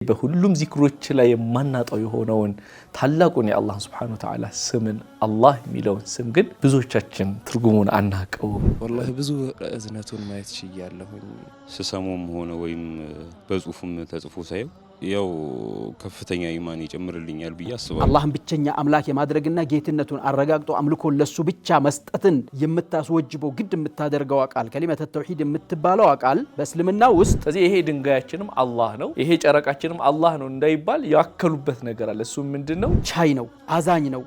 በሁሉም ዚክሮች ላይ የማናጣው የሆነውን ታላቁን የአላህ Subhanahu Wa Ta'ala ስምን አላህ የሚለውን ስም ግን ብዙዎቻችን ትርጉሙን አናቀው። ወላሂ ብዙ እዝነቱን ማየት ይችላልሁኝ ስሰሙም ሆነ ወይም በጽሁፍም ተጽፎ ሳይው ያው ከፍተኛ ኢማን ይጨምርልኛል ብዬ አስባለሁ። አላህን ብቸኛ አምላክ የማድረግና ጌትነቱን አረጋግጦ አምልኮን ለሱ ብቻ መስጠትን የምታስወጅበው ግድ የምታደርገው አቃል ከሊመተ ተውሂድ የምትባለው አቃል በእስልምና ውስጥ ስለዚህ ይሄ ድንጋያችንም አላህ ነው፣ ይሄ ጨረቃችንም አላህ ነው እንዳይባል ያከሉበት ነገር አለ። እሱ ምንድነው? ቻይ ነው፣ አዛኝ ነው፣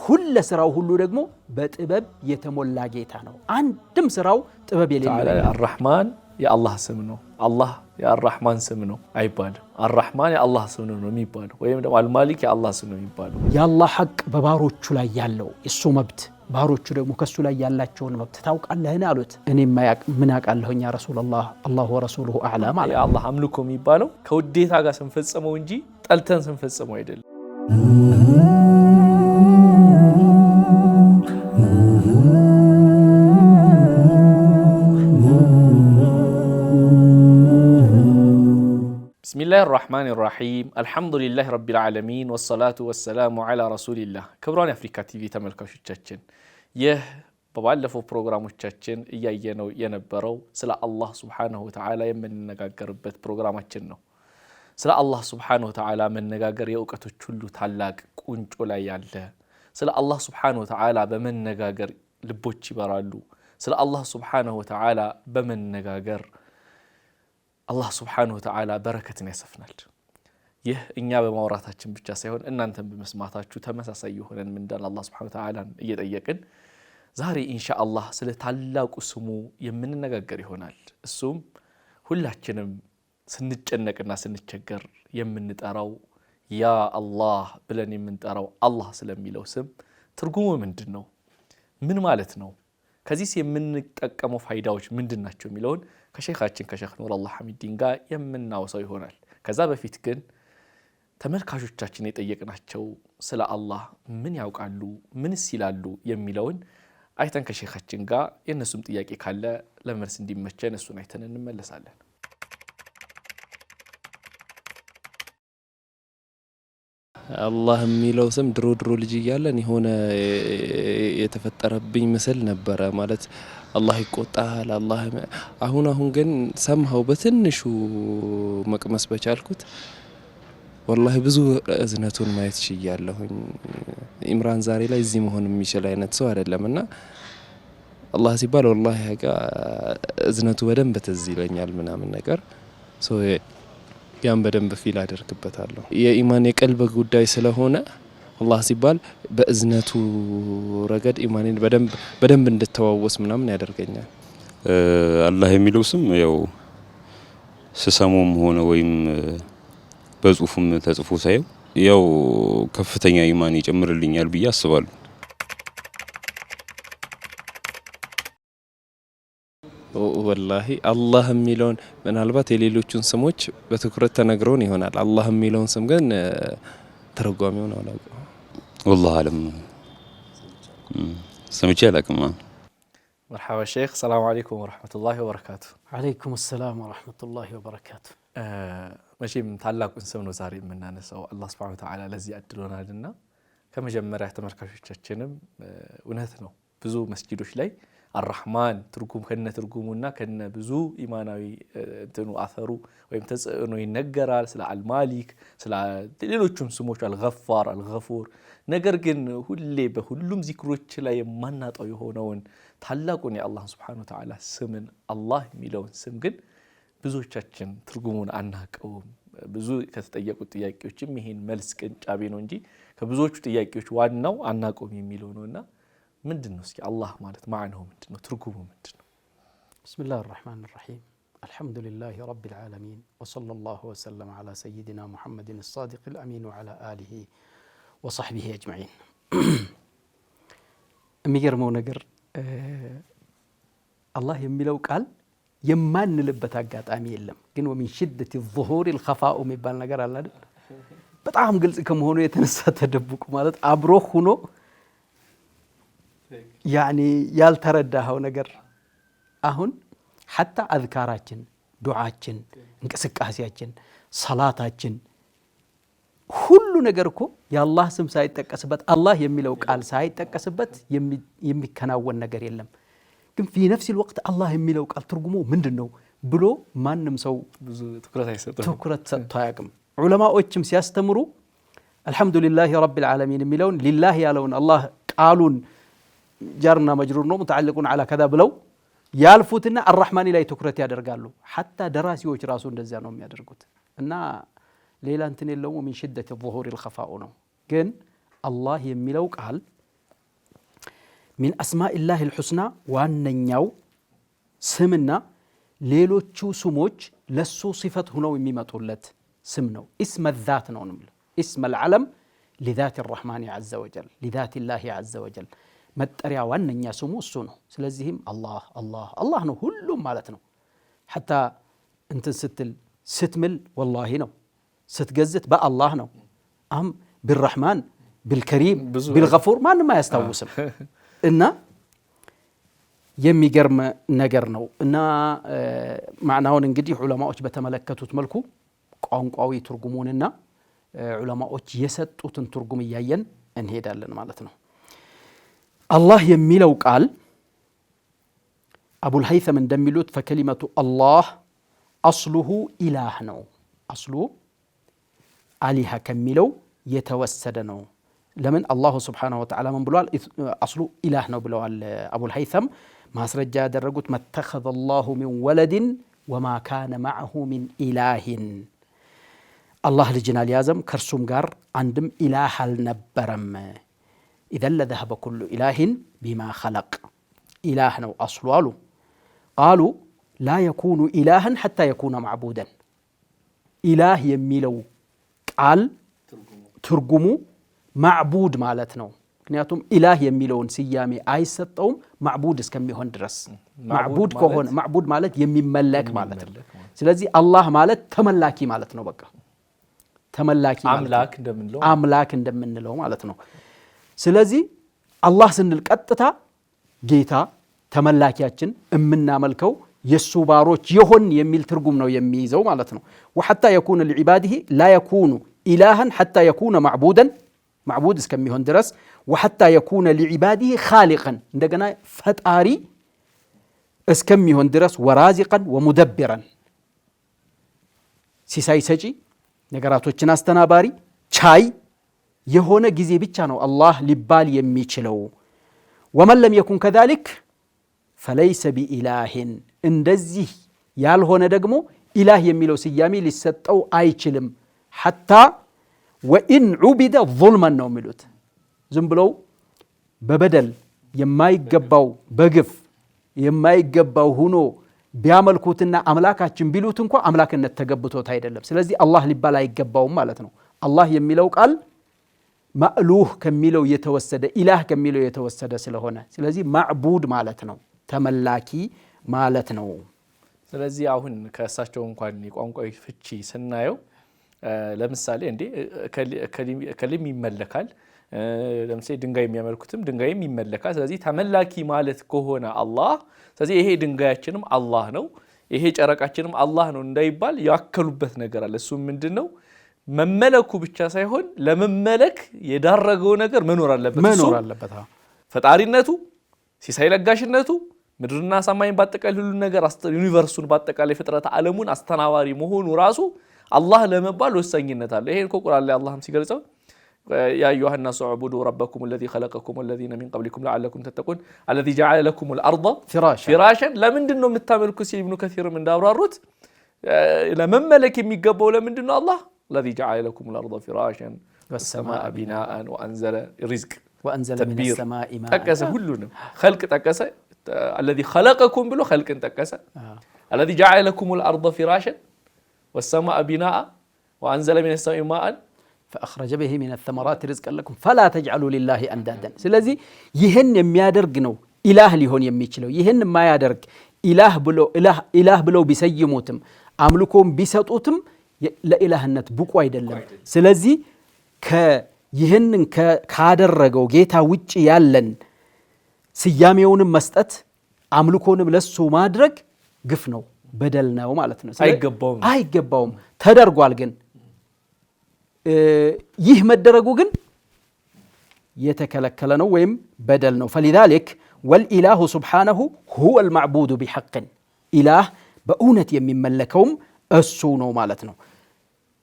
ሁሉ ስራው ሁሉ ደግሞ በጥበብ የተሞላ ጌታ ነው። አንድም ስራው ጥበብ የሌለው አርራህማን የአላህ ስም ነው። አላህ የአርራህማን ስም ነው አይባልም። አርራህማን የአላህ ስም ነው የሚባለው፣ ወይም ደግሞ አልማሊክ የአላህ ስም ነው የሚባለው። የአላህ ሐቅ በባሮቹ ላይ ያለው የሱ መብት፣ ባሮቹ ደግሞ ከሱ ላይ ያላቸውን መብት ታውቃለህን አሉት። እኔ ምን አውቃለሁኝ ያ ረሱላህ፣ አላሁ ወረሱሉሁ አዕለም አለ። የአላህ አምልኮ የሚባለው ከውዴታ ጋር ስንፈጽመው እንጂ ጠልተን ስንፈጽመው አይደለም። بسم الله الرحمن الرحيم الحمد لله رب العالمين والصلاة والسلام على رسول الله كبران أفريكا تي في ተመልካቾቻችን ይህ በባለፈው ፕሮግራሞቻችን እያየነው የነበረው ስለ አላህ Subhanahu Wa Ta'ala የምንነጋገርበት ፕሮግራማችን ነው። ስለ አላህ Subhanahu Wa Ta'ala መነጋገር የእውቀቶች ሁሉ ታላቅ ቁንጮ ላይ ያለ፣ ስለ አላህ Subhanahu Wa Ta'ala በመነጋገር ልቦች ይበራሉ። ስለ አላህ Subhanahu Wa Ta'ala በመነጋገር አላህ Subhanahu Wa Ta'ala በረከትን ያሰፍናል። ይህ እኛ በማውራታችን ብቻ ሳይሆን እናንተም በመስማታችሁ ተመሳሳይ የሆነን ምንዳን አላህ Subhanahu Wa Ta'ala እየጠየቅን ዛሬ ኢንሻአላህ ስለ ታላቁ ስሙ የምንነጋገር ይሆናል። እሱም ሁላችንም ስንጨነቅና ስንቸገር የምንጠራው ያ አላህ ብለን የምንጠራው አላህ ስለሚለው ስም ትርጉሙ ምንድነው? ምን ማለት ነው? ከዚህስ የምንጠቀመው ፋይዳዎች ምንድናቸው የሚለውን ከሼኻችን ከሼኽ ኑረላህ ሐሚዲን ጋር የምናወሳው ይሆናል። ከዛ በፊት ግን ተመልካቾቻችን የጠየቅናቸው ስለ አላህ ምን ያውቃሉ፣ ምንስ ይላሉ የሚለውን አይተን ከሼኻችን ጋር የነሱም ጥያቄ ካለ ለመልስ እንዲመቸን እሱን አይተን እንመለሳለን። አላህ የሚለው ስም ድሮ ልጅ እያለን የሆነ የተፈጠረብኝ ምስል ነበረ። ማለት አላህ ይቆጣል፣ አሁን ግን ሰምሃው በትንሹ መቅመስ በቻልኩት ወላሂ ብዙ እዝነቱን ማየት ይችላልሁኝ። ኢምራን ዛሬ ላይ እዚህ መሆን የሚችል አይነት ሰው አይደለምና አላህ ሲባል ወላሂ እዝነቱ በደንብ ትዝ ይለኛል ምናምን ነገር ያን በደንብ ፊል አደርግበታለሁ። የኢማን የቀልብ ጉዳይ ስለሆነ አላህ ሲባል በእዝነቱ ረገድ ኢማኔን በደንብ እንድተዋወስ ምናምን ያደርገኛል። አላህ የሚለው ስም ያው ስሰሙም ሆነ ወይም በጽሁፍም ተጽፎ ሳይው ያው ከፍተኛ ኢማን ይጨምርልኛል ብዬ አስባለሁ። ወላሂ አላህ የሚለውን ምናልባት የሌሎቹን ስሞች በትኩረት ተነግረውን ይሆናል። አላህ የሚለውን ስም ግን ተረጓሚውን አላውቅም። والله አለም ሰምቼ አላውቅም። مرحبا شيخ، السلام عليكم ورحمة الله وبركاته። عليكم السلام ورحمة الله وبركاته። መቼም ታላቁን ስም ነው ዛሬ የምናነሳው። አላህ Subhanahu Wa Ta'ala ለዚህ አድሎናልና ከመጀመሪያ ተመልካቾቻችንም እውነት ነው ብዙ መስጂዶች ላይ አርራህማን ትርጉም ከነ ትርጉሙና ከነ ብዙ ኢማናዊ እንትኑ አፈሩ ወይም ተጽዕኖ ይነገራል። ስለ አልማሊክ ስለ ሌሎችም ስሞች አልገፋር፣ አልገፉር። ነገር ግን ሁሌ በሁሉም ዚክሮች ላይ የማናጣው የሆነውን ታላቁን የአላህ Subhanahu Wa Ta'ala ስምን አላህ የሚለውን ስም ግን ብዙዎቻችን ትርጉሙን አናቀውም። ብዙ ከተጠየቁት ጥያቄዎችም ይሄን መልስ ቅንጫቤ ነው እንጂ ከብዙዎቹ ጥያቄዎች ዋናው አናቀውም የሚለው ነውና ምንድነው እስኪ አላህ ማለት ማዕናው ምንድነው? ትርጉሙ ምንድነው? ቢስሚላሂ الرحمن الرحيم الحمد لله رب العالمين وصلى الله وسلم على سيدنا محمد الصادق الأمين وعلى آله وصحبه أجمعين። የሚገርመው ነገር አላህ የሚለው ቃል የማንልበት አጋጣሚ የለም። ግን ومن شدة الظهور الخفاء የሚባል ነገር አለ አይደል? በጣም ግልጽ ከመሆኑ የተነሳ ተደብቁ ማለት አብሮ ሆኖ ያኒ ያልተረዳኸው ነገር አሁን حتى አዝካራችን ዱዓችን እንቅስቃሴያችን ሰላታችን ሁሉ ነገር እኮ የአላህ ስም ሳይጠቀስበት አላህ የሚለው ቃል ሳይጠቀስበት የሚከናወን ነገር የለም። ግን ፊ ነፍስ الوقت አላህ የሚለው ቃል ትርጉሙ ምንድነው ብሎ ማንም ሰው ብዙ ትኩረት ሰጥቶ አያውቅም። ዑለማዎችም ሲያስተምሩ አልহামዱሊላሂ ረቢል ዓለሚን የሚለውን ሊላህ ያለውን አላህ ቃሉን ጃርና መጅሩር ነው متعلقون على كذا ብለው ያልፉትና አርራህማኒ ላይ ትኩረት ያደርጋሉ። ሐታ ደራሲዎች ራሱ እንደዚያ ነው የሚያደርጉት እና ሌላ እንትን የለውም። من شدة الظهور الخفاء ነው። ግን አላህ የሚለው ቃል من أسماء الله الحسنى ዋነኛው ስምና ሌሎቹ ስሞች ለሱ ሲፈት ሆነው የሚመጡለት ስም ነው። اسم الذات ነው እንምል اسم العلم لذات الرحمن عز وجل لذات الله عز وجل መጠሪያ ዋነኛ ስሙ እሱ ነው። ስለዚህም አላህ አላህ አላህ ነው ሁሉም ማለት ነው። ሐታ እንትን ስትምል ወላሂ ነው፣ ስትገዝት በአላህ ነው። አም بالرحمن بالكريم بالغفور ማንም አያስታውስም እና የሚገርም ነገር ነው። እና ማዕናውን እንግዲህ ዑለማዎች በተመለከቱት መልኩ ቋንቋዊ ትርጉሙንና ዑለማዎች የሰጡትን ትርጉም እያየን እንሄዳለን ማለት ነው። አላህ የሚለው ቃል አቡል ሀይተም እንደሚሉት ፈከሊመቱ አላህ አስሉሁ ኢላህ ነው። አስሉ አሊሃ ከሚለው የተወሰደ ነው። ለምን አላሁ ስብሓነሁ ወተዓላ ምን ብለዋል? አስሉ ኢላህ ነው ብለዋል አቡል ሀይተም። ማስረጃ ያደረጉት መተኸዘ አላሁ ሚን ወለድን ወማ ካነ መዐሁ ሚን ኢላህን፣ አላህ ልጅን አልያዘም ከእርሱም ጋር አንድም ኢላህ አልነበረም። ኢዘን ለዘሀበ ኩሉ ኢላህን ቢማ ኸለቅ። ኢላህ ነው አስሉ አሉ። ቃሉ ላ የኩኑ ኢላህን ሐታ የኩነ ማዕቡደን። ኢላህ የሚለው ቃል ትርጉሙ ማዕቡድ ማለት ነው። ምክንያቱም ኢላህ የሚለውን ስያሜ አይሰጠውም ማዕቡድ እስከሚሆን ድረስ። ማዕቡድ ከሆነ ማዕቡድ ማለት የሚመለክ ማለት ነው። ስለዚህ አላህ ማለት ተመላኪ ማለት ነው። በቃ ተመላኪ አምላክ እንደምንለው ማለት ነው። ስለዚህ አላህ ስንል ቀጥታ ጌታ ተመላኪያችን እምናመልከው የሱ ባሮች ይሆን የሚል ትርጉም ነው የሚይዘው ማለት ነው። ወሐታ የኩነ ለዒባዲሂ ላ የኩኑ ኢላሃን ሐታ የኩነ ማዕቡደን ማዕቡድ እስከሚሆን ድረስ ወሐታ የኩነ ለዒባዲሂ ኻሊቀን እንደገና ፈጣሪ እስከሚሆን ድረስ ወራዚቀን ወሙደብረን ሲሳይ ሰጪ ነገራቶችን አስተናባሪ ቻይ የሆነ ጊዜ ብቻ ነው አላህ ሊባል የሚችለው። ወመን ለም የኩን ከዛሊክ ፈለይሰ ቢኢላህን እንደዚህ ያልሆነ ደግሞ ኢላህ የሚለው ስያሜ ሊሰጠው አይችልም። ሐታ ወኢን ዑቢደ ዙልመን ነው የሚሉት። ዝም ብለው በበደል የማይገባው በግፍ የማይገባው ሁኖ ቢያመልኩትና አምላካችን ቢሉት እንኳ አምላክነት ተገብቶት አይደለም። ስለዚህ አላህ ሊባል አይገባውም ማለት ነው። አላህ የሚለው ቃል ማእሉህ ከሚለው የተወሰደ ኢላህ ከሚለው የተወሰደ ስለሆነ ስለዚህ ማዕቡድ ማለት ነው፣ ተመላኪ ማለት ነው። ስለዚህ አሁን ከእሳቸው እንኳን የቋንቋዊ ፍቺ ስናየው ለምሳሌ እንዴ ከሊም ይመለካል። ለምሳሌ ድንጋይ የሚያመልኩትም ድንጋይም ይመለካል። ስለዚህ ተመላኪ ማለት ከሆነ አላህ፣ ስለዚህ ይሄ ድንጋያችንም አላህ ነው፣ ይሄ ጨረቃችንም አላህ ነው እንዳይባል ያከሉበት ነገር አለ። እሱ ምንድነው? መመለኩ ብቻ ሳይሆን ለመመለክ የዳረገው ነገር መኖር አለበት። ፈጣሪነቱ፣ ሲሳይ ለጋሽነቱ፣ ምድርና ሰማይን ባጠቃላይ ሁሉ ነገር ዩኒቨርሱን ባጠቃላይ ፍጥረት ዓለሙን አስተናባሪ መሆኑ ራሱ አላህ ለመባል ወሳኝነት አለ። ይሄን ቁርአን ላይ አላህም ሲገልጸው ያ አዩሃ الناس اعبدوا ربكم الذي خلقكم والذين من قبلكم لعلكم تتقون الذي جعل لكم الارض فراشا ለምንድን ነው የምታመልኩት? ኢብኑ ከሲርም እንዳብራሩት ለመመለክ የሚገባው ለምንድን ነው? አላህ الذي جعل لكم الارض فراشا والسماء بناء وانزل رزق وانزل من السماء ماء ጠቀሰ። ሁሉንም خلق ጠቀሰ። الذي خلقكم ብሎ خلقን ጠቀሰ። الذي جعل لكم الارض فراشا والسماء بناء وانزل من السماء ماء فأخرج به من الثمرات رزقا لكم فلا تجعلوا لله أندادا። ስለዚህ ይህን የሚያደርግ ነው ኢላህ ሊሆን የሚችለው። ይህን የማያደርግ ኢላህ ብለው ቢሰይሙትም አምልኮም ቢሰጡትም ለኢላህነት ብቁ አይደለም። ስለዚህ ይህንን ካደረገው ጌታ ውጭ ያለን ስያሜውንም መስጠት አምልኮንም ለሱ ማድረግ ግፍ ነው፣ በደል ነው ማለት ነው። አይገባውም ተደርጓል ግን ይህ መደረጉ ግን የተከለከለ ነው ወይም በደል ነው። فلذلك والإله سبحانه هو المعبود بحق ኢላህ በእውነት የሚመለከውም እሱ ነው ማለት ነው።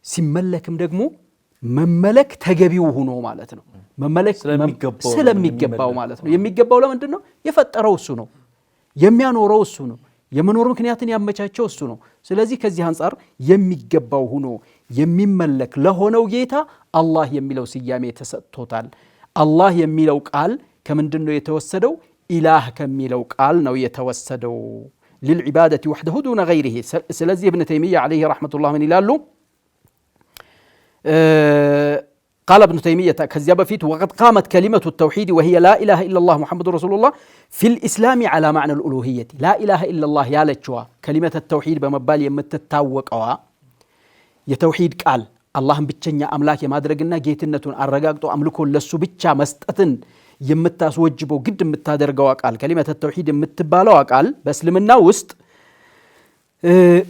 ሲመለክም ደግሞ መመለክ ተገቢው ሆኖ ማለት ነው። መመለክ ስለሚገባው ማለት ነው። የሚገባው ለምንድን ነው? የፈጠረው እሱ ነው፣ የሚያኖረው እሱ ነው፣ የመኖር ምክንያትን ያመቻቸው እሱ ነው። ስለዚህ ከዚህ አንፃር የሚገባው ሆኖ የሚመለክ ለሆነው ጌታ አላህ የሚለው ስያሜ ተሰጥቶታል። አላህ የሚለው ቃል ከምንድን ነው የተወሰደው? ኢላህ ከሚለው ቃል ነው የተወሰደው። للعبادة وحده دون غيره. ስለዚህ ابن تيمية عليه رحمة الله من ይላሉ قال ابن تيمية ከዚያ በፊት وقد قامت كلمة التوحيد وهي لا إله إلا الله محمد رسول الله في الإسلام على معنى الألوهية. لا إله إلا الله ያለችዋ كلمة التوحيد በመባል የምትታወቀዋ የተውሂድ ቃል አላህን ብቸኛ አምላክ የማድረግና ጌትነቱን አረጋግጦ አምልኮ ለሱ ብቻ መስጠትን የምታስወጅበው ግድ የምታደርገው ቃል كلمة التوحيد የምትባለው ቃል በእስልምና ውስጥ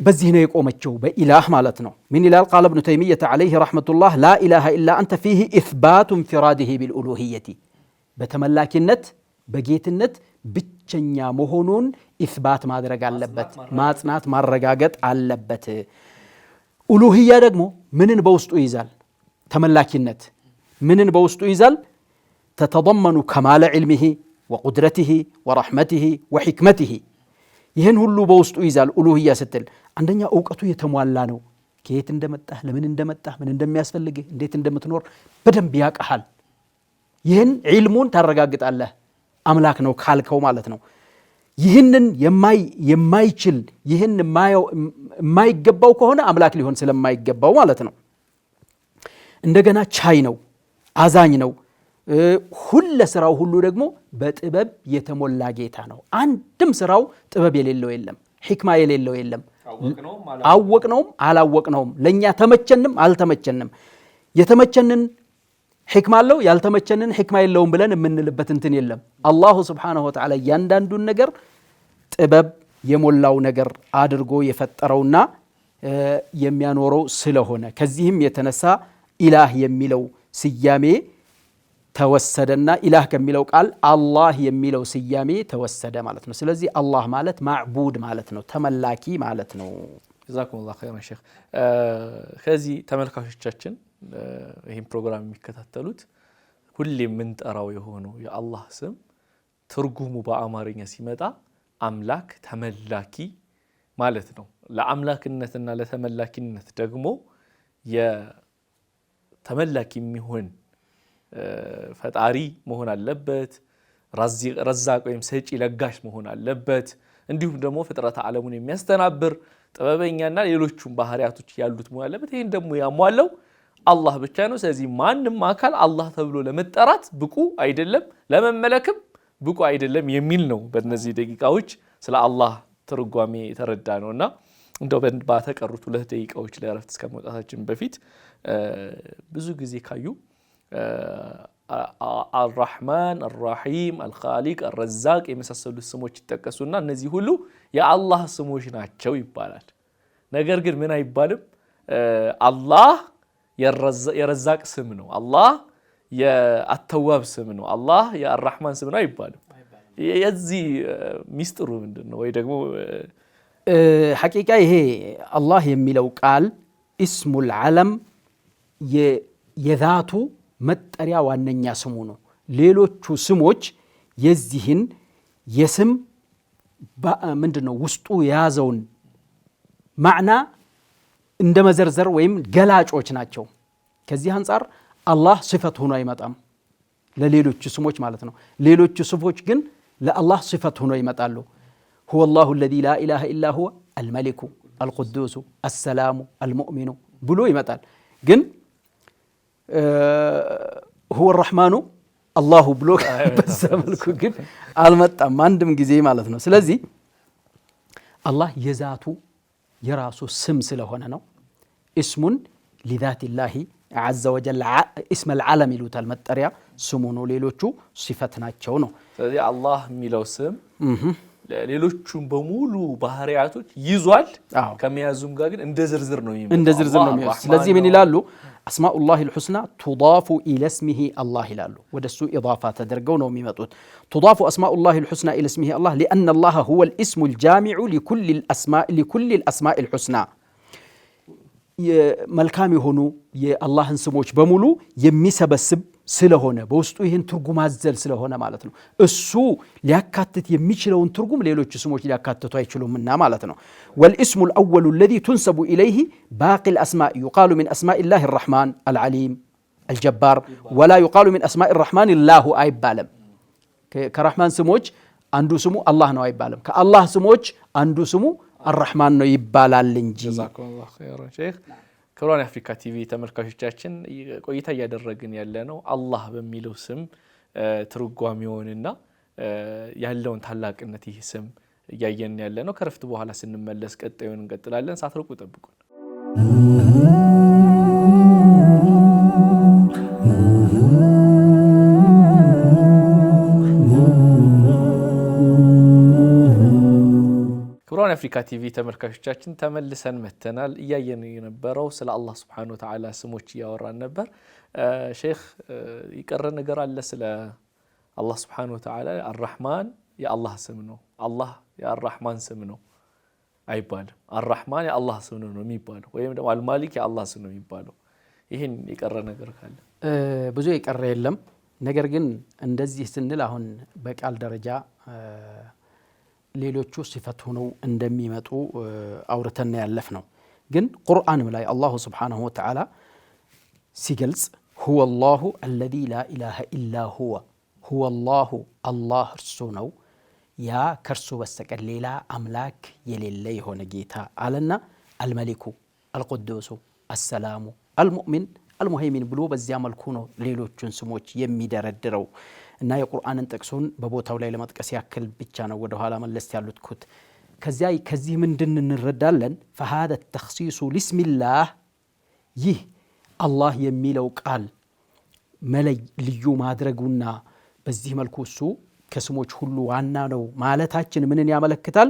በዚህ ነው የቆመችው በኢላህ ማለት ነው። ምን ይላል? قال ابن تيمية عليه رحمة الله لا إله إلا أنت فيه إثبات انفراده بالألوهية. በተመላኪነት በጌትነት ብቸኛ መሆኑን ኢስባት ማድረግ አለበት፣ ማጽናት ማረጋገጥ አለበት። ኡሉሂያ ደግሞ ምንን በውስጡ ይዛል? ተመላኪነት ምንን በውስጡ ይዛል? ተተضمن كمال علمه وقدرته ورحمته وحكمته. ይህን ሁሉ በውስጡ ይዛል። ኡሉሂያ ስትል አንደኛ እውቀቱ የተሟላ ነው። ከየት እንደመጣህ፣ ለምን እንደመጣህ፣ ምን እንደሚያስፈልግህ፣ እንዴት እንደምትኖር በደንብ ያውቃል። ይህን ዒልሙን ታረጋግጣለህ አምላክ ነው ካልከው ማለት ነው። ይህንን የማይችል ይህን የማይገባው ከሆነ አምላክ ሊሆን ስለማይገባው ማለት ነው። እንደገና ቻይ ነው፣ አዛኝ ነው። ሁሉ ስራው ሁሉ ደግሞ በጥበብ የተሞላ ጌታ ነው። አንድም ስራው ጥበብ የሌለው የለም፣ ሕክማ የሌለው የለም። አወቅነውም አላወቅነውም፣ ለኛ ተመቸንም አልተመቸንም፣ የተመቸንን ሕክማ አለው ያልተመቸንን ሕክማ የለውም ብለን የምንልበት እንትን የለም። አላሁ ስብሓነሁ ወተዓላ እያንዳንዱን ነገር ጥበብ የሞላው ነገር አድርጎ የፈጠረውና የሚያኖረው ስለሆነ ከዚህም የተነሳ ኢላህ የሚለው ስያሜ ተወሰደና ኢላህ ከሚለው ቃል አላህ የሚለው ስያሜ ተወሰደ ማለት ነው። ስለዚህ አላህ ማለት ማዕቡድ ማለት ነው፣ ተመላኪ ማለት ነው። ጀዛኩሙላሁ ኸይረን ሼኽ። ከዚህ ተመልካቾቻችን ይህን ፕሮግራም የሚከታተሉት ሁሌ የምንጠራው የሆነው የአላህ ስም ትርጉሙ በአማርኛ ሲመጣ አምላክ ተመላኪ ማለት ነው። ለአምላክነትና ለተመላኪነት ደግሞ የተመላኪ የሚሆን ፈጣሪ መሆን አለበት፣ ረዛቅ ወይም ሰጪ ለጋሽ መሆን አለበት። እንዲሁም ደግሞ ፍጥረተ ዓለሙን የሚያስተናብር ጥበበኛና ሌሎቹም ባህሪያቶች ያሉት መሆን አለበት። ይህን ደግሞ ያሟለው አላህ ብቻ ነው። ስለዚህ ማንም አካል አላህ ተብሎ ለመጠራት ብቁ አይደለም፣ ለመመለክም ብቁ አይደለም የሚል ነው በእነዚህ ደቂቃዎች ስለ አላህ ትርጓሜ የተረዳ ነውና እንደው በተቀሩት 2 ደቂቃዎች ላይ ረፍት እስከመውጣታችን በፊት ብዙ ጊዜ ካዩ አልራህማን፣ አልራሂም፣ አልኻሊቅ፣ አልረዛቅ የመሳሰሉት ስሞች ይጠቀሱና እነዚህ ሁሉ የአላህ ስሞች ናቸው ይባላል። ነገር ግን ምን አይባልም? አላህ የረዛቅ ስም ነው፣ አላህ የአተዋብ ስም ነው፣ አላህ የአራህማን ስም ነው አይባልም። የዚህ ሚስጥሩ ምንድነው? ወይ ደግሞ ሐቂቃ ይሄ አላህ የሚለው ቃል ኢስሙል ዓለም የዛቱ መጠሪያ ዋነኛ ስሙ ነው። ሌሎቹ ስሞች የዚህን የስም ምንድነው ውስጡ የያዘውን ማዕና እንደ መዘርዘር ወይም ገላጮች ናቸው። ከዚህ አንፃር አላህ ሲፈት ሆኖ አይመጣም ለሌሎቹ ስሞች ማለት ነው። ሌሎቹ ስሞች ግን ለአላህ ሲፈት ሆኖ ይመጣሉ። هو الله الذي لا إله إلا هو الملك القدوس السلام المؤمن ብሎ ይመጣል። ግን هو الرحمن الله ብሎ በዛ መልኩ ግን አልመጣም አንድም ጊዜ ማለት ነው። ስለዚህ አላህ የዛቱ የራሱ ስም ስለሆነ ነው። እስሙን لذات الله عز وجل اسم العالم ይሉታል መጠሪያ ስሙ ነው። ሌሎቹ ሲፈት ናቸው ነው። ስለዚህ አላህ የሚለው ስም ሌሎቹን በሙሉ ባህሪያቶች ይዟል ከመያዙም ጋር ግን እንደ ዝርዝር ነው የሚመጣው እንደ ዝርዝር ነው የሚያዝ ስለዚህ ምን ይላሉ አስማኡላህ الحسنى تضاف الى اسمه الله ይላሉ ወደሱ ኢዳፋ ተደርገው ነው የሚመጡት تضاف اسماء الله الحسنى الى اسمه الله لان الله هو الاسم الجامع لكل الاسماء الحسنى መልካም የሆኑ የአላህን ስሞች በሙሉ የሚሰበስብ ስለሆነ በውስጡ ይሄን ትርጉም አዘል ስለሆነ ማለት ነው እሱ ሊያካትት የሚችለውን ትርጉም ሌሎች ስሞች ሊያካትቱ አይችሉምና ማለት ነው والاسم الاول الذي تنسب اليه باقي الاسماء يقال من اسماء الله الرحمن العليم الجبار ولا يقال من اسماء الرحمن الله አይባልም ከረህማን ስሞች አንዱ ስሙ አላህ ነው አይባልም ከአላህ ስሞች አንዱ ስሙ الرحمن ነው ይባላል እንጂ ጀዛኩሙላሁ ኸይራን ሼክ ክብራን አፍሪካ ቲቪ ተመልካቾቻችን ቆይታ ያደረግን ያለነው አላህ በሚለው ስም ትርጓሜውንና ያለውን ታላቅነት ይህ ስም ያየን ያለነው ከረፍት በኋላ ስንመለስ ቀጣዩን እንቀጥላለን ሳትርቁ ጠብቁን ክብራን አፍሪካ ቲቪ ተመልካቾቻችን ተመልሰን መተናል እያየን የነበረው ስለ አላህ Subhanahu Wa Ta'ala ስሞች ያወራን ነበር ሼክ ይቀር ነገር አለ ስለ አላህ Subhanahu Wa Ta'ala الرحمن የአላህ ስም ነው አላህ የአርራህማን ስም ነው አይባልም الرحمن የአላህ ስም ነው የሚባለው ወይም ደግሞ አልማሊክ የአላህ ስም ነው የሚባለው ይሄን ይቀር ነገር ካለ ብዙ ይቀር የለም ነገር ግን እንደዚህ ስንል አሁን በቃል ደረጃ ሌሎቹ ሲፈት ሆነው እንደሚመጡ አውርተን ያለፍ ነው ግን ቁርአንም ላይ አላህ Subhanahu Wa Ta'ala ሲገልጽ هو الله الذي لا اله الا هو الله الله እርሱ ነው ያ ከርሱ በስተቀር ሌላ አምላክ የሌለ የሆነ ጌታ አለና الملك القدوس السلام المؤمن المهيمن ብሎ በዚያ መልኩ ነው ሌሎቹን ስሞች የሚደረድረው እና የቁርአንን ጥቅሱን በቦታው ላይ ለመጥቀስ ያክል ብቻ ነው ወደ ኋላ መለስ ያሉት ኩት ከዚህ ምንድን እንረዳለን فهذا التخصيص لاسم الله ይህ አላህ የሚለው ቃል ልዩ ማድረጉና በዚህ መልኩ እሱ ከስሞች ሁሉ ዋና ነው ማለታችን ምንን ያመለክታል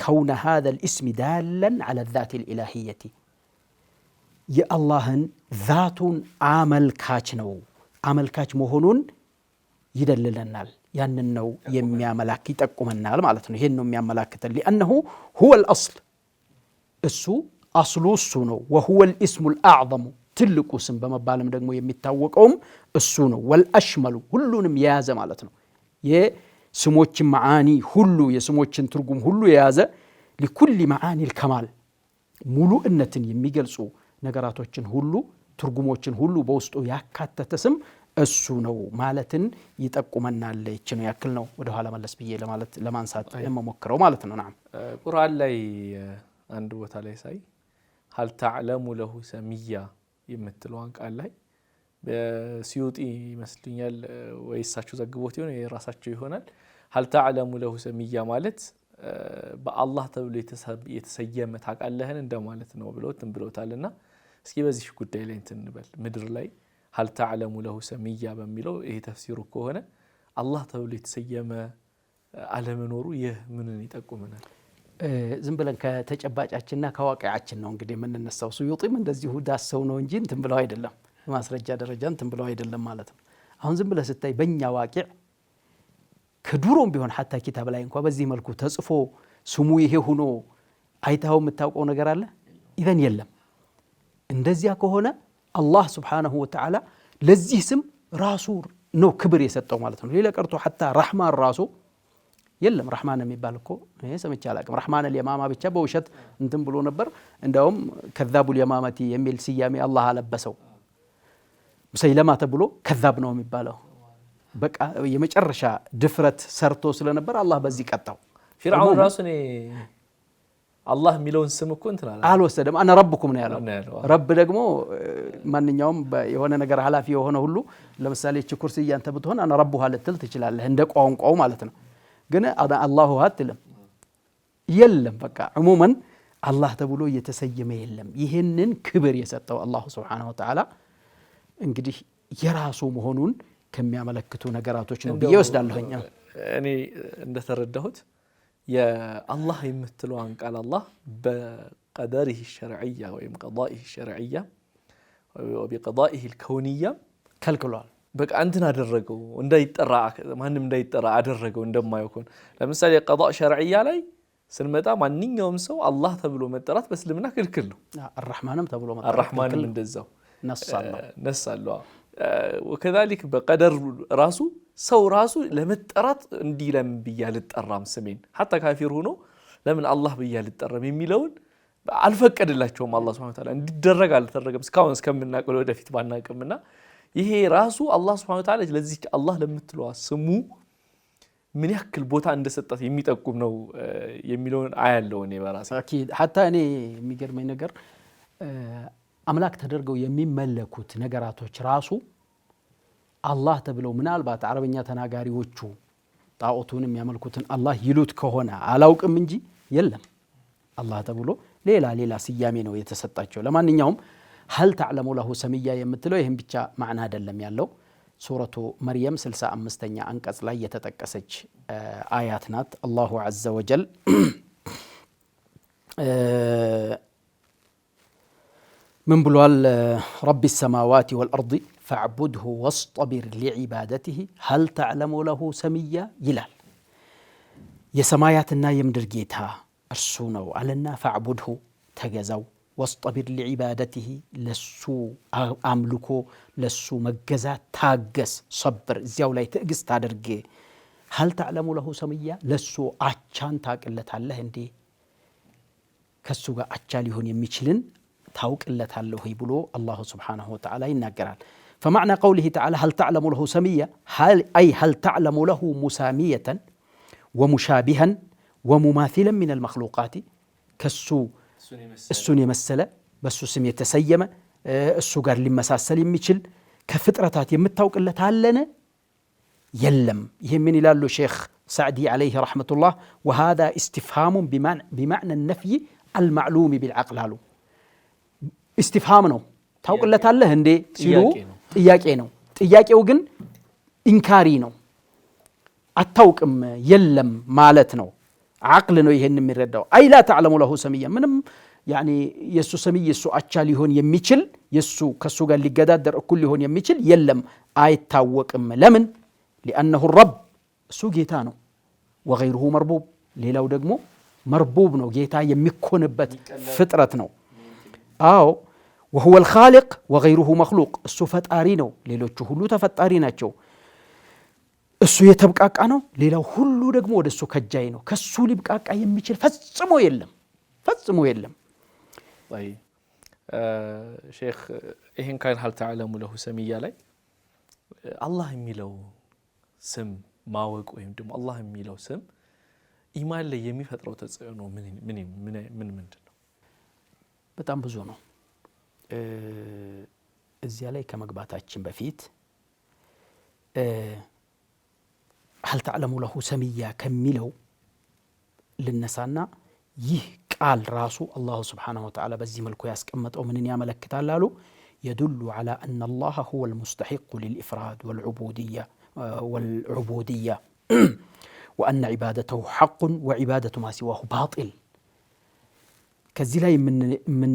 كون هذا الاسم دالا على الذات الالهيه የአላህን ذاتን አመልካች መሆኑን ይደልልናል ያንን ነው የሚያመላክ ይጠቁመናል ማለት ነው ይሄን ነው የሚያመላክተን لانه هو الاصل እሱ አስሉ እሱ ነው وهو الاسم الاعظم ትልቁ ስም በመባልም ደግሞ የሚታወቀውም እሱ ነው والاشمل ሁሉንም የያዘ ማለት ነው የስሞችን ማዓኒ ሁሉ የስሞችን ትርጉም ሁሉ የያዘ لكل معاني الكمال ሙሉእነትን የሚገልጹ ነገራቶችን ሁሉ ትርጉሞችን ሁሉ በውስጡ ያካተተ ስም እሱ ነው ማለትን ይጠቁመናል እቺ ነው ያክል ነው ወደ ኋላ መለስ ብዬ ለማንሳት የምሞክረው ማለት ነው نعم ቁርአን ላይ አንድ ቦታ ላይ ሳይ هل تعلم له سميا የምትለዋን ቃል ላይ በሲዩጢ ይመስልኛል ወይሳችሁ ዘግቦት ይሆነ የራሳቸው ይሆናል هل تعلم له سميا ማለት በአላህ ተብሎ የተሰየመ ታቃለህን እንደማለት ነው ብለውታልና እስኪ በዚህ ጉዳይ ላይ እንበል ምድር ላይ هل تعلم له سميا በሚለው ይሄ ተፍሲሩ ከሆነ አላህ ተብሎ የተሰየመ አለመኖሩ ይህ ምንን ይጠቁመናል ዝም ብለን ከተጨባጫችንና ከዋቂያችን ነው እንግዲህ የምንነሳው ሱዩጢም እንደዚሁ ዳሰው ነው እንጂ እንትን ብለው አይደለም ማስረጃ ደረጃ እንትን ብለው አይደለም ማለት ነው አሁን ዝም ብለህ ስታይ በእኛ ዋቂዕ ከዱሮም ቢሆን حتى ኪታብ ላይ እንኳን በዚህ መልኩ ተጽፎ ስሙ ይሄ ሆኖ አይታው የምታውቀው ነገር አለ ኢዘን የለም እንደዚያ ከሆነ አላህ Subhanahu Wa Ta'ala ለዚህ ስም ራሱ ነው ክብር የሰጠው ማለት ነው ሌላ ቀርቶ حتى ረህማን ራሱ የለም ረህማን የሚባል እኮ እኔ ሰምቼ አላውቅም ረህማን اليمامة ብቻ በውሸት እንትን ብሎ ነበር እንደውም ከذاب اليمامة የሚል ስያሜ አላህ አለበሰው ሙሰይለማ ተብሎ ከذاب ነው የሚባለው በቃ የመጨረሻ ድፍረት ሰርቶ ስለነበር አላህ በዚህ ቀጣው ፊርዓውን ራሱኔ አላህ ሚለውን ስም እኮ እንትን አልወሰደም አና ረብኩም ነው ያለው ረብ ደግሞ ማንኛውም የሆነ ነገር ሐላፊ የሆነ ሁሉ ለምሳሌ እቺ ኩርሲያ አንተ ብትሆን አና ረቡሃ ልትል ትችላለህ እንደ ቋንቋው ማለት ነው ግን አላሁ አትልም የለም በቃ عموما አላህ ተብሎ የተሰየመ የለም ይሄንን ክብር የሰጠው አላህ Subhanahu Wa Ta'ala እንግዲህ የራሱ መሆኑን ከሚያመለክቱ ነገራቶች ነው በየወስዳለሁኛ እኔ እንደተረዳሁት የአላህ የምትለዋን ቃል አላህ በቀደሪህ ሸርዕያ ወይም ቀዳኢህ ሸርዕያ ወቢቀዳኢህ ልከውንያ ከልክሏል። በቃ እንትን አደረገው እንዳይጠራ ማንም እንዳይጠራ አደረገው እንደማይሆን። ለምሳሌ ቀዳእ ሸርዕያ ላይ ስንመጣ ማንኛውም ሰው አላህ ተብሎ መጠራት በእስልምና ክልክል ነው። አርራህማንም ተብሎ መጠራት አርራህማንም እንደዛው ነሳለው። ወከዛሊክ በቀደር ራሱ ሰው ራሱ ለመጠራት እንዲህ ለምን ብዬ አልጠራም ስሜን ሐታ ካፊር ሆኖ ለምን አላህ ብዬ አልጠራም የሚለውን አልፈቀደላቸውም። አላህ ሱብሓነሁ ወተዓላ እንዲደረግ አልተደረገም እስካሁን እስከምናውቀው ወደፊት ባናውቅምና ይሄ ራሱ አላህ ሱብሓነሁ ወተዓላ ለዚህ አላህ ለምትለዋ ስሙ ምን ያክል ቦታ እንደሰጣት የሚጠቁም ነው የሚለውን አያለው እኔ በራሴ አኪድ ሐታ እኔ የሚገርመኝ ነገር አምላክ ተደርገው የሚመለኩት ነገራቶች ራሱ አላህ ተብለው ምናልባት አረበኛ ተናጋሪዎቹ ጣዖቱን የሚያመልኩትን አላህ ይሉት ከሆነ አላውቅም እንጂ የለም አላህ ተብሎ ሌላ ስያሜ ነው የተሰጣቸው። ለማንኛውም هل تعلم له سميا የምትለው ይሄን ብቻ ማዕና አይደለም ያለው ሱረቱ መርየም 65ኛ አንቀጽ ላይ የተጠቀሰች አያት ናት። አላሁ ዐዘ ወጀል ምን ብሏል? ረቢ السماوات والأرض فاعبده واصطبر لعبادته هل تعلم له سميا ይላል። የሰማያትና የምድር ጌታ እርሱ ነው አለና فاعبده ተገዛው واصطبر لعبادته لسو أملكو لسو مجزا تاجس صبر زياو لا تأجس تادرجي هل تعلم له سميا لسو أشان تاك إلا تعالى هندي كسوغا أشالي هون يميشلن تاوك إلا تعالى هيبلو الله سبحانه وتعالى ينقرال. فمعنى قوله تعالى هل تعلم له سميا هل تعلم له مسامية ومشابها ومماثلا من المخلوقات كسو እሱን የመሰለ በሱ ስም የተሰየመ እሱ ጋር ሊመሳሰል የሚችል ከፍጥረታት የምታውቅለት አለነ የለም። ይሄ ምን ይላሉ ሼክ ሳዕዲ عليه رحمة الله وهذا استفهام بمعنى النفي المعلوم بالعقل አሉ። استفهام ነው ታውቅለት አለህ እንዴ ሲሉ ጥያቄ ነው። ጥያቄው ግን ኢንካሪ ነው አታውቅም የለም ማለት ነው። عقل ነው ይሄን የሚረዳው አይ لا تعلم له سميا ምንም ያኒ የሱ ሰሚይ የሱ አቻ ሊሆን የሚችል የሱ ከሱ ጋር ሊገዳደር እኩል ሊሆን የሚችል የለም አይታወቅም። ለምን لانه الرب እሱ ጌታ ነው وغيره مربوب ሌላው ደግሞ መርቡብ ነው ጌታ የሚኮንበት ፍጥረት ነው። አዎ وهو الخالق وغيره مخلوق እሱ ፈጣሪ ነው ሌሎቹ ሁሉ ተፈጣሪ ናቸው። እሱ የተብቃቃ ነው ሌላው ሁሉ ደግሞ ወደሱ ከጃይ ነው። ከሱ ሊብቃቃ የሚችል ፈጽሞ የለም። طيب ሼክ ይሄን ካን هل تعلم له سميا ላይ አላህ የሚለው ስም ማወቅ ወይም ደግሞ አላህ የሚለው ስም ኢማን ላይ የሚፈጥረው ተጽዕኖ ምን ምንድነው? በጣም ብዙ ነው። እዚያ ላይ ከመግባታችን በፊት هل تعلم له سميا كميلو للنسانا يه قال راسو الله سبحانه وتعالى بزي ملكو ياسقمطو منين يملكتال لالو يدل على أن الله هو المستحق للإفراد والعبودية وأن عبادته حق وعبادة ما سواه باطل. كزي لاي من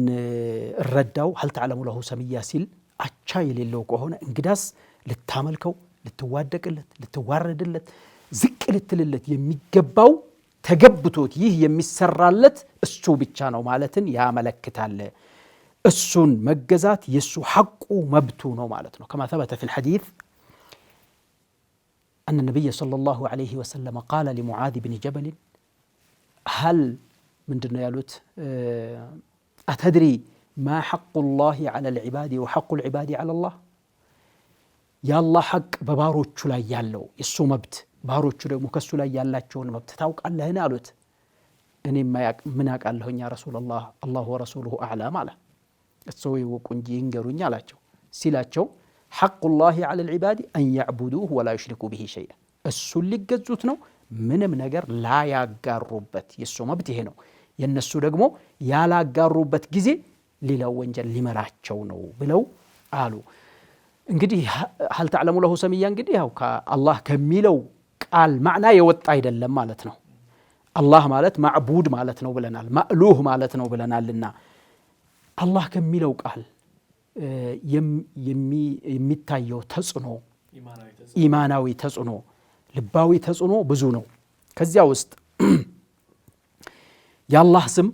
الرداو هل تعلم له سميا سيل أتشاي للو كهونا انقداس للتاملكو ልትዋደቅለት ልትዋረድለት ዝቅ ልትልለት የሚገባው ተገብቶት ይህ የሚሰራለት እሱ ብቻ ነው ማለትን ያመለክታል። እሱን መገዛት የሱ ሐቁ መብቱ ነው ማለት ነው። كما ثبت في الحديث أن النبي صلى الله عليه وسلم قال لمعاذ بن جبل هل من دنا يالوت أتدري ما حق الله على العباد وحق العباد على الله ያላህ ሐቅ በባሮቹ ላይ ያለው የሱ መብት ባሮቹ ደግሞ ከሱ ላይ ያላቸውን መብት ታውቃለህን አሉት። እኔ ምን አውቃለሁኝ ያ ረሱላህ አላሁ ወረሱሉሁ አዕለም አለ። እሱ ይወቁ እንጂ ይንገሩኝ አላቸው። ሲላቸው ሐቁላሂ ዐለ ልዒባድ አን ያዕቡዱሁ ወላ ዩሽሪኩ ቢሂ ሸይአ እሱን ሊገዙት ነው ምንም ነገር ላያጋሩበት የሱ መብት ይሄ ነው። የነሱ ደግሞ ያላጋሩበት ጊዜ ሌላው ወንጀል ሊመራቸው ነው ብለው አሉ። እንግዲህ هل تعلم له سميا እንግዲህ ያው ከአላህ ከሚለው ቃል ማዕና የወጣ አይደለም ማለት ነው። አላህ ማለት ማዕቡድ ማለት ነው ብለናል። ማእሉህ ማለት ነው ብለናልና አላህ ከሚለው ቃል የሚታየው ተጽዕኖ ኢማናዊ ተጽዕኖ ልባዊ ተጽዕኖ ብዙ ነው። ከዚያ ውስጥ የአላህ ስም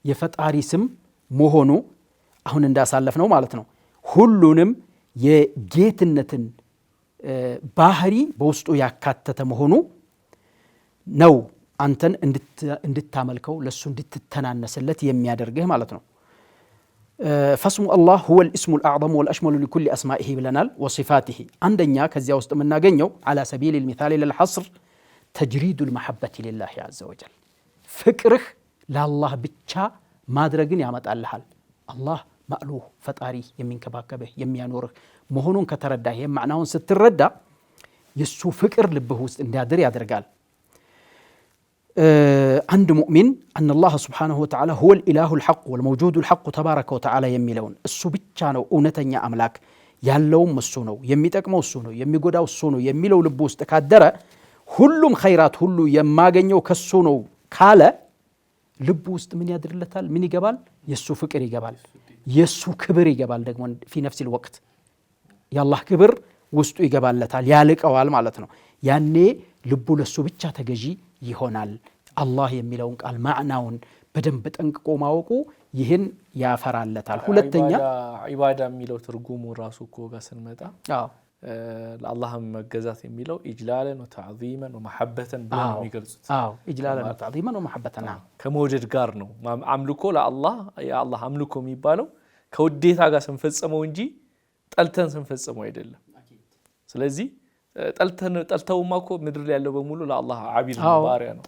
የፈጣሪ ስም መሆኑ አሁን እንዳሳለፍ ነው ማለት ነው። ሁሉንም የጌትነትን ባህሪ በውስጡ ያካተተ መሆኑ ነው አንተን እንድታመልከው ለሱ እንድትተናነስለት የሚያደርግህ ማለት ነው። ፈስሙ አላህ ሁወ ልእስሙ ልአዕظሙ ወልአሽመሉ ሊኩሊ አስማኢሂ ብለናል። ወሲፋቲሂ አንደኛ ከዚያ ውስጥ የምናገኘው ዓላ ሰቢል ልሚታል ለልሐስር ተጅሪዱ ልመሐበት ልላህ ዐዘ ወጀል ፍቅርህ ለአላህ ብቻ ማድረግን ያመጣልሃል። አላህ ማእሉህ ፈጣሪ የሚንከባከብህ የሚያኖርህ መሆኑን ከተረዳ ይህም ማዕናውን ስትረዳ የሱ ፍቅር ልብህ ውስጥ እንዲያድር ያደርጋል። አንድ ሙእሚን አን አላህ ስብሓነሁ ወተዓላ ሁወ ልኢላሁ ልሐቅ ወልመውጁዱ ልሐቁ ተባረከ ወተዓላ የሚለውን እሱ ብቻ ነው እውነተኛ አምላክ ያለውም እሱ ነው የሚጠቅመው እሱ ነው የሚጎዳው እሱ ነው የሚለው ልብ ውስጥ ካደረ ሁሉም ኸይራት ሁሉ የማገኘው ከሱ ነው ካለ ልብ ውስጥ ምን ያድርለታል? ምን ይገባል? የሱ ፍቅር ይገባል፣ የሱ ክብር ይገባል። ደግሞ ፊ ነፍሲል ወቅት የአላህ ክብር ውስጡ ይገባለታል፣ ያልቀዋል ማለት ነው። ያኔ ልቡ ለሱ ብቻ ተገዢ ይሆናል። አላህ የሚለውን ቃል ማዕናውን በደንብ ጠንቅቆ ማወቁ ይህን ያፈራለታል። ሁለተኛ ዒባዳ የሚለው ትርጉሙ ራሱ እኮ ጋር ስንመጣ ለአላህም መገዛት የሚለው ኢጅላለን ወተዕዚመን ወመሐበተን ብለው ነው የሚገልጹት። ኢጅላለን ወተዕዚመን ወመሐበተን ከመውደድ ጋር ነው አምልኮ። ለአላህ የአላህ አምልኮ የሚባለው ከውዴታ ጋር ስንፈጽመው እንጂ ጠልተን ስንፈጽመው አይደለም። ስለዚህ ጠልተውማ እኮ ምድር ላይ ያለው በሙሉ ለአላህ ዓቢድ ባሪያ ነው።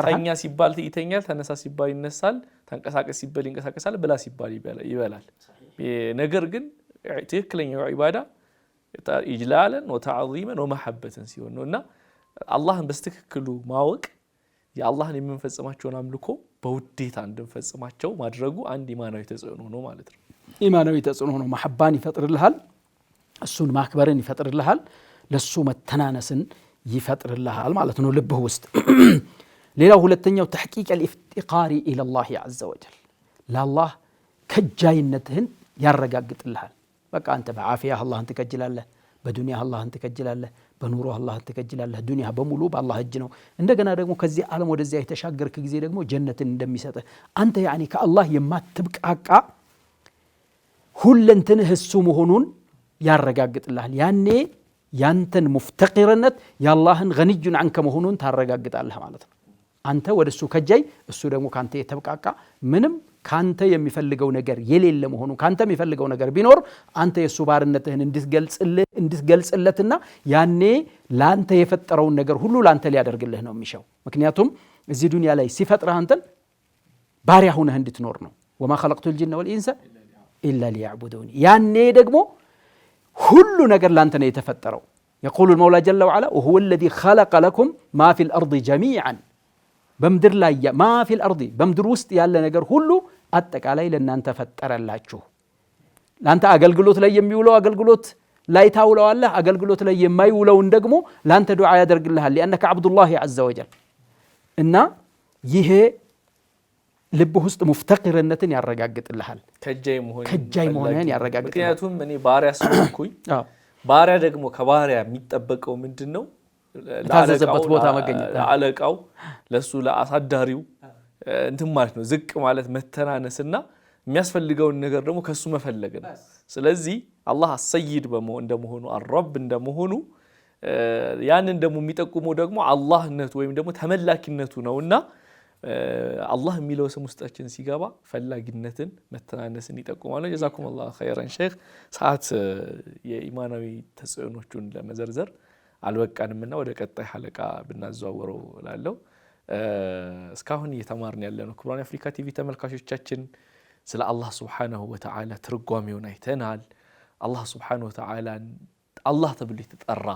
ተኛ ሲባል ይተኛል፣ ተነሳ ሲባል ይነሳል፣ ተንቀሳቀስ ሲባል ይንቀሳቀሳል፣ ብላ ሲባል ይበላል። ነገር ግን ትክክለኛው ዒባዳ ኢጅላለን ወተዕዚመን ወመሐበተን ሲሆን ነው። እና አላህን በስትክክሉ ማወቅ የአላህን የምንፈጽማቸውን አምልኮ በውዴታ እንድንፈጽማቸው ማድረጉ አንድ ኢማናዊ ተጽዕኖ ነው ማለት ነው። ኢማናዊ ተጽዕኖ ነው። መሐባን ይፈጥርልሃል፣ እሱን ማክበርን ይፈጥርልሃል፣ ለሱ መተናነስን ይፈጥርልሃል ማለት ነው ልብህ ውስጥ። ሌላው ሁለተኛው ተሕቂቅ አልኢፍቲቃሪ ኢለላህ ዐዘ ወጀል ለአላህ ከጃይነትህን ያረጋግጥልሃል። በቃ አንተ በዓፊያህ አላህን ትከጅላለህ፣ በዱንያህ አላህን ትከጅላለህ፣ በኑሮህ አላህን ትከጅላለህ። ዱንያ በሙሉ በአላህ እጅ ነው። እንደገና ደግሞ ከዚህ ዓለም ወደዚያ የተሻገርክ ጊዜ ደግሞ ጀነትን እንደሚሰጥህ አንተ ያኒ ከአላህ የማትብቃቃ ሁለንትንህ እሱ መሆኑን ያረጋግጥልሃል። ያኔ ያንተን ሙፍተቂርነት የአላህን ገኒዩን አንከ መሆኑን ታረጋግጣለህ ማለት ነው። አንተ ወደ እሱ ከጃይ፣ እሱ ደግሞ ካንተ የተብቃቃ ምንም ካንተ የሚፈልገው ነገር የሌለ መሆኑ ካንተ የሚፈልገው ነገር ቢኖር አንተ የሱ ባርነትህን እንድትገልጽለትና ያኔ ላንተ የፈጠረውን ነገር ሁሉ ላንተ ሊያደርግልህ ነው የሚሻው። ምክንያቱም እዚህ ዱንያ ላይ ሲፈጥርህ አንተን ባሪያ ሆነህ እንድትኖር ነው። ወማ ኸለቅቱል ጂነ ወልኢንሰ ኢላ ሊያዕቡዱኒ። ያኔ ደግሞ ሁሉ ነገር ላንተ ነው የተፈጠረው። የቁሉ ልመውላ ጀለ ወዐላ ወሁወ ለዚ ኸለቀ ለኩም ማ ፊል አርዲ ጀሚዐን በምድር ላይ ማ ፊል አርዲ በምድር ውስጥ ያለ ነገር ሁሉ አጠቃላይ ለእናንተ ፈጠረላችሁ። ለአንተ አገልግሎት ላይ የሚውለው አገልግሎት ላይ ታውለዋለህ፣ አገልግሎት ላይ የማይውለውን ደግሞ ለአንተ ዱዓ ያደርግልሃል። ሊአነከ ዐብዱላህ ዐዘ ወጀል። እና ይሄ ልብህ ውስጥ ሙፍተቂርነትን ያረጋግጥልሃል፣ ከጃይ መሆንህን ያረጋግጥልሃል። ምክንያቱም እኔ ባሪያ ስለሆንኩኝ ባሪያ ደግሞ ከባሪያ የሚጠበቀው ምንድን ነው? ለታዘዘበት ቦታ መገኘት፣ ለአለቃው ለሱ ለአሳዳሪው እንትን ማለት ነው። ዝቅ ማለት መተናነስና የሚያስፈልገውን ነገር ደግሞ ከሱ መፈለግ ነው። ስለዚህ አላህ አሰይድ እንደመሆኑ አረብ እንደመሆኑ ያንን ደግሞ የሚጠቁመው ደግሞ አላህነቱ ወይም ደግሞ ተመላኪነቱ ነውና አላህ የሚለው ስም ውስጣችን ሲገባ ፈላጊነትን መተናነስን ይጠቁማል። ጀዛኩም አላህ ኸይረን ሼክ። ሰዓት የኢማናዊ ተጽዕኖቹን ለመዘርዘር አልበቃንምና ወደ ቀጣይ ሐለቃ ብናዘዋወረው እላለሁ። እስካሁን እየተማርን ያለነው ክቡራን የአፍሪካ ቲቪ ተመልካቾቻችን ስለ አላህ ሱብሓነሁ ወተዓላ ትርጓሜውን አይተናል። አላህ ሱብሓነሁ ወተዓላ አላህ ተብሎ የተጠራ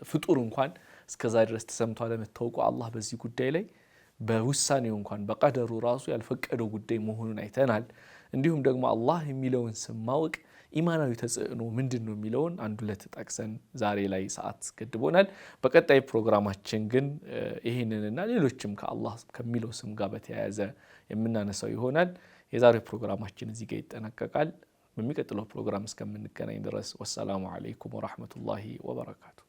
ፍጡር እንኳን እስከዛ ድረስ ተሰምቶ አለመታወቁ አላህ በዚህ ጉዳይ ላይ በውሳኔው እንኳን በቀደሩ ራሱ ያልፈቀደው ጉዳይ መሆኑን አይተናል። እንዲሁም ደግሞ አላህ የሚለውን ስም ማወቅ ኢማናዊ ተጽዕኖ ምንድነው የሚለውን አንድ ሁለት ጠቅሰን ዛሬ ላይ ሰዓት ገድቦናል። በቀጣይ ፕሮግራማችን ግን ይሄንንና ሌሎችም ከአላህ ከሚለው ስም ጋር በተያያዘ የምናነሳው ይሆናል። የዛሬው ፕሮግራማችን እዚህ ጋር ይጠናቀቃል። በሚቀጥለው ፕሮግራም እስከምንገናኝ ድረስ ወሰላሙ አለይኩም ወራህመቱላሂ ወበረካቱ።